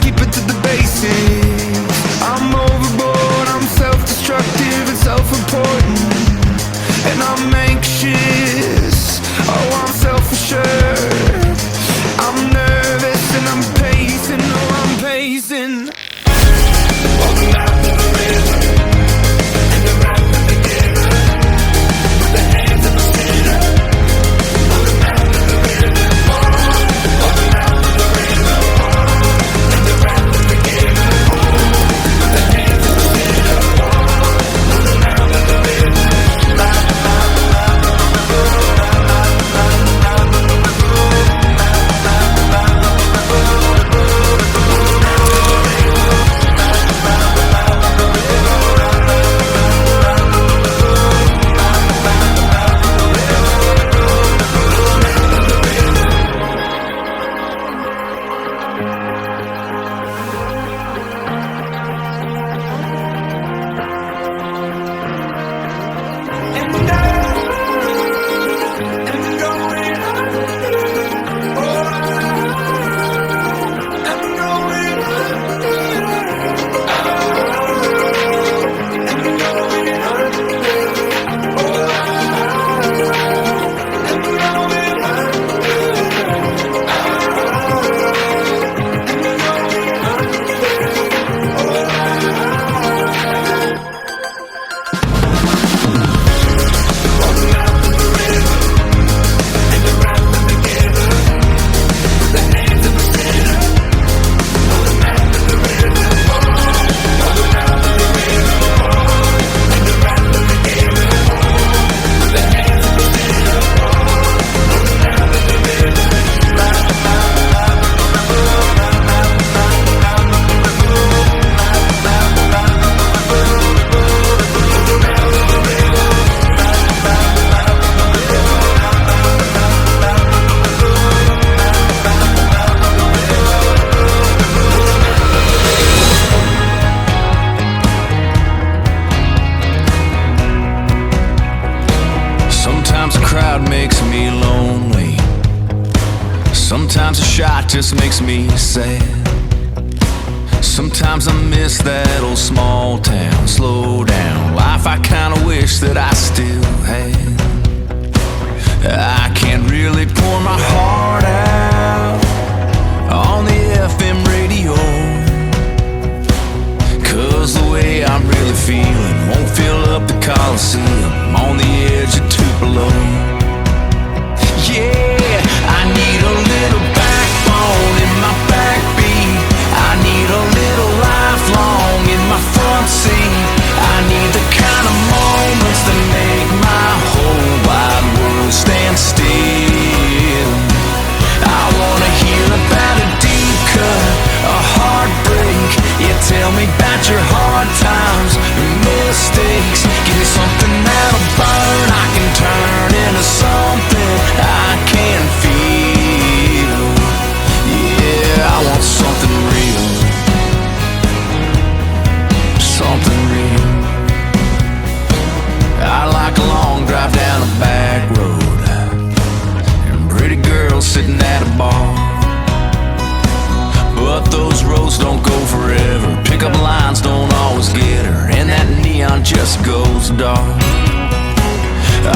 keep it to the basics. I'm overboard, I'm self-destructive and self-important, and I'm anxious, oh I'm self-assured. I'm nervous and I'm pacing, oh I'm pacing. Makes me lonely. Sometimes a shot just makes me sad. Sometimes I miss that old small town. Slow down life, I kinda wish that I still had. I can't really pour my heart out on the FM radio, 'cause the way I'm really feeling won't fill up the Coliseum. I'm on the edge of Tupelo. Yeah, I need a little backbone in my backbeat. I need a little lifelong in my front seat. I need the kind of moments that make my whole wide world stand still. I wanna hear about a deep cut, a heartbreak. Yeah, tell me about your hard times and mistakes. Give me something that'll burn, I can turn into something I can feel. Yeah, I want something real. Something real. I like a long drive down a back road and pretty girls sitting at a bar. But those roads don't go forever. Pickup lines don't always get her, and that neon just goes dark.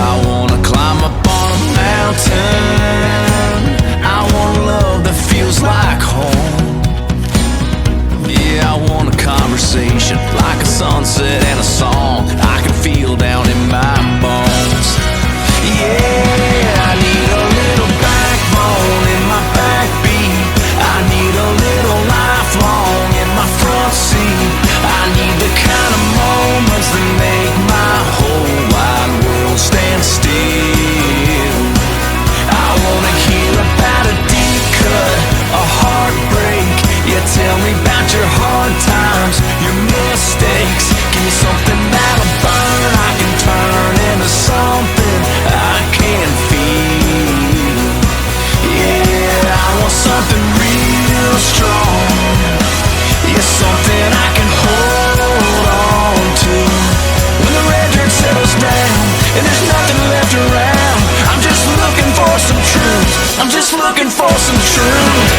I wanna climb up on a mountain. I want love that feels like home. Yeah, I want a conversation like a sunset and a song I can feel down in my bones. Yeah, I need a little backbone in my backbeat. I need a little lifelong in my front seat. I need the kind of moments that make my whole wide world stand still. I wanna hear about a deep cut, a heartbreak. Yeah, tell me about your hard times, your mistakes. Give me something that'll burn, I can turn into something I can feel. Yeah, I want something real strong. Yeah, something I can hold on to. When the red dirt settles down and there's nothing left around, I'm just looking for some truth. I'm just looking for some truth.